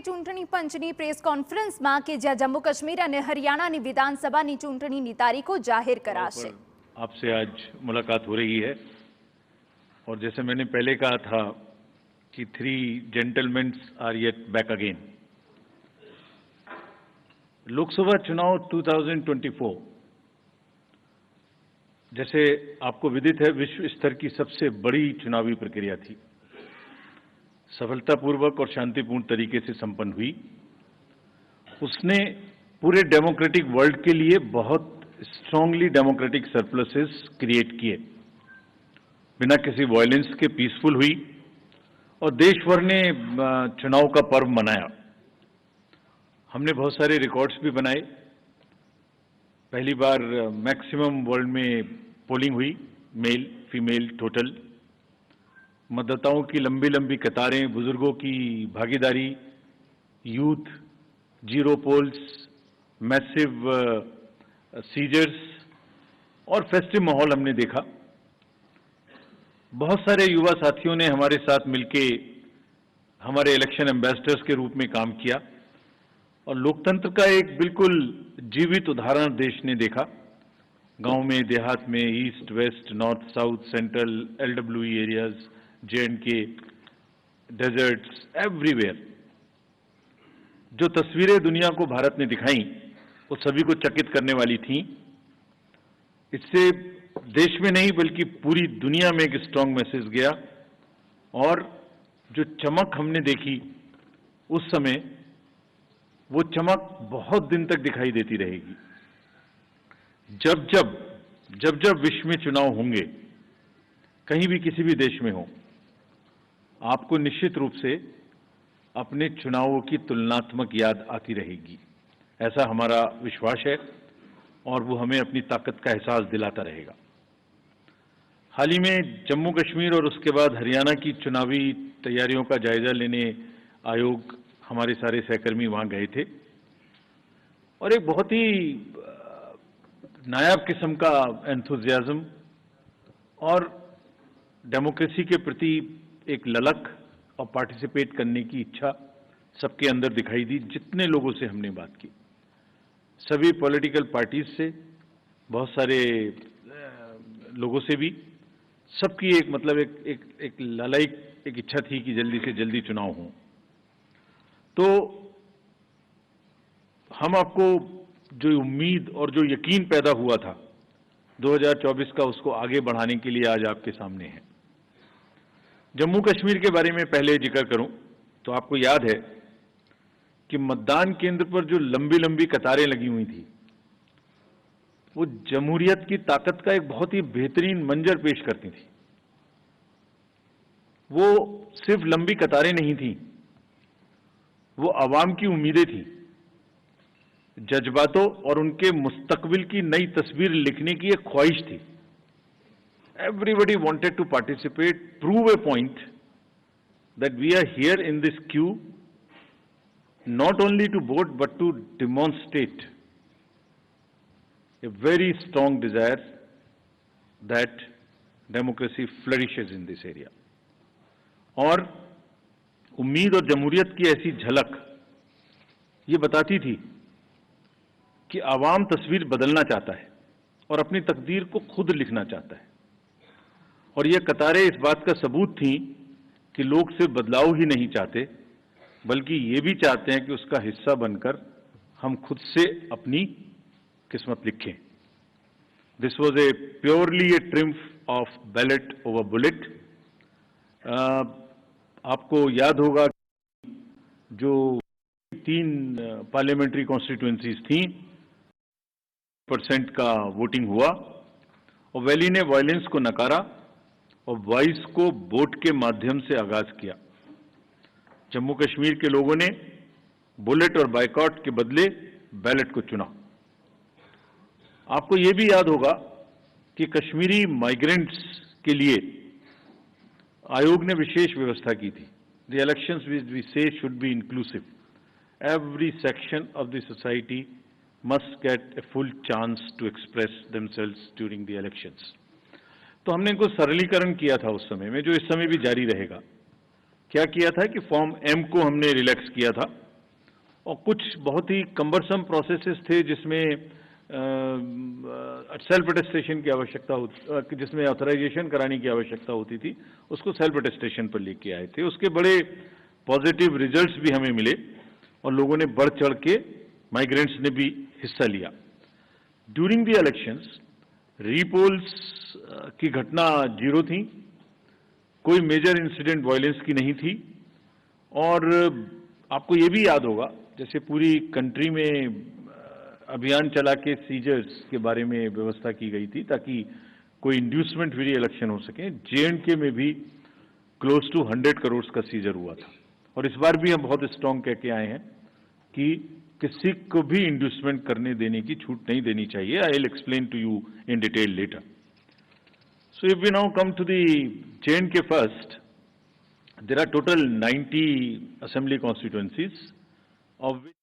ચૂંટણી પંચની પ્રેસ કોન્ફરન્સમાં કે જ્યાં જમ્મુ કાશ્મીર અને હરિયાણાની વિધાનસભાની ચૂંટણીની તારીખો જાહેર કરાશે। आपसे आज मुलाकात हो रही है और जैसे मैंने पहले कहा था कि 3 gentleman are yet back again. Lok Sabha चुनाव 2024 जैसे आपको विदित है विश्व स्तर की सबसे बड़ी चुनावी प्रक्रिया थी, सफलतापूर्वक और शांतिपूर्ण तरीके से संपन्न हुई। उसने पूरे डेमोक्रेटिक वर्ल्ड के लिए बहुत स्ट्रांगली डेमोक्रेटिक सरप्लसेस क्रिएट किए, बिना किसी वायलेंस के पीसफुल हुई और देश भर ने चुनाव का पर्व मनाया। हमने बहुत सारे रिकॉर्ड्स भी बनाए। पहली बार मैक्सिमम वर्ल्ड में पोलिंग हुई, मेल फीमेल टोटल। मतदाताओं की लंबी लंबी कतारें, बुजुर्गों की भागीदारी, youth, zero polls, massive seizures और फेस्टिव माहौल हमने देखा। बहुत सारे युवा साथियों ने हमारे साथ मिलके हमारे इलेक्शन एम्बेसडर्स के रूप में काम किया और लोकतंत्र का एक बिल्कुल जीवित उदाहरण देश ने देखा। गांव में, देहात में, east west north south central LWE areas, J&K, deserts, everywhere जो तस्वीरें दुनिया को भारत ने दिखाई वो सभी को चकित करने वाली थीं। इससे देश में नहीं बल्कि पूरी दुनिया में एक स्ट्रांग मैसेज गया और जो चमक हमने देखी उस समय, वो चमक बहुत दिन तक दिखाई देती रहेगी। जब जब विश्व में चुनाव होंगे, कहीं भी किसी भी देश में हो, आपको निश्चित रूप से अपने चुनावों की तुलनात्मक याद आती रहेगी। ऐसा हमारा विश्वास है और वो हमें अपनी ताकत का एहसास दिलाता रहेगा। हाल ही में जम्मू कश्मीर और उसके बाद हरियाणा की चुनावी तैयारियों का जायजा लेने आयोग, हमारे सारे सहकर्मी वहां गए थे और एक बहुत ही नायाब किस्म का एंथुजियाज्म और डेमोक्रेसी के प्रति एक ललक और पार्टिसिपेट करने की इच्छा सबके अंदर दिखाई दी। जितने लोगों से हमने बात की, सभी पॉलिटिकल पार्टीज से, बहुत सारे लोगों से भी, सबकी एक मतलब एक लालायिक एक इच्छा थी कि जल्दी से जल्दी चुनाव हो। तो हम आपको जो उम्मीद और जो यकीन पैदा हुआ था 2024 का, उसको आगे बढ़ाने के लिए आज आपके सामने है। जम्मू कश्मीर के बारे में पहले जिक्र करूं तो आपको याद है कि मतदान केंद्र पर जो लंबी लंबी कतारें लगी हुई थी, वो जमहूरियत की ताकत का एक बहुत ही बेहतरीन मंजर पेश करती थी। वो सिर्फ लंबी कतारें नहीं थी, वो आवाम की उम्मीदें थी, जज्बातों और उनके मुस्तकबिल की नई तस्वीर लिखने की एक ख्वाहिश थी। Everybody wanted to participate, prove a point that we are here in this queue not only to vote but to demonstrate a very strong desire that democracy flourishes in this area। और उम्मीद और जमहूरियत की ऐसी झलक ये बताती थी कि आवाम तस्वीर बदलना चाहता है और अपनी तकदीर को खुद लिखना चाहता है। और ये कतारें इस बात का सबूत थी कि लोग सिर्फ बदलाव ही नहीं चाहते बल्कि ये भी चाहते हैं कि उसका हिस्सा बनकर हम खुद से अपनी किस्मत लिखें। This was a purely A triumph of ballot over bullet. आपको याद होगा जो 3 पार्लियामेंट्री कॉन्स्टिट्यूएंसीज थी, % का वोटिंग हुआ और वैली ने वायलेंस को नकारा और वॉइस को वोट के माध्यम से आगाज किया। जम्मू कश्मीर के लोगों ने बुलेट और बायकॉट के बदले बैलेट को चुना। आपको यह भी याद होगा कि कश्मीरी माइग्रेंट्स के लिए आयोग ने विशेष व्यवस्था की थी। द इलेक्शंस वी से should be inclusive. Every section of the society must get a full chance to express themselves during the elections। तो हमने इनको सरलीकरण किया था उस समय में, जो इस समय भी जारी रहेगा। क्या किया था कि फॉर्म M को हमने रिलैक्स किया था और कुछ बहुत ही कम्बरसम प्रोसेसेस थे जिसमें सेल्फ अटेस्टेशन की आवश्यकता होती, जिसमें ऑथराइजेशन कराने की आवश्यकता होती थी, उसको सेल्फ अटेस्टेशन पर लेके आए थे। उसके बड़े पॉजिटिव रिजल्ट्स भी हमें मिले और लोगों ने बढ़ चढ़ के, माइग्रेंट्स ने भी हिस्सा लिया। ड्यूरिंग द इलेक्शंस रीपोल्स की घटना जीरो थी, कोई मेजर इंसिडेंट वायलेंस की नहीं थी। और आपको ये भी याद होगा, जैसे पूरी कंट्री में अभियान चला के सीजर्स के बारे में व्यवस्था की गई थी ताकि कोई इंड्यूसमेंट फ्री इलेक्शन हो सके। J&K में भी क्लोज टू 100 करोड़ का सीजर हुआ था। और इस बार भी हम बहुत स्ट्रांग कह के आए हैं कि किसी को भी इंड्यूसमेंट करने देने की छूट नहीं देनी चाहिए। I will explain to you in detail later. So if we now come to the J&K first, there are total 90 assembly constituencies, of which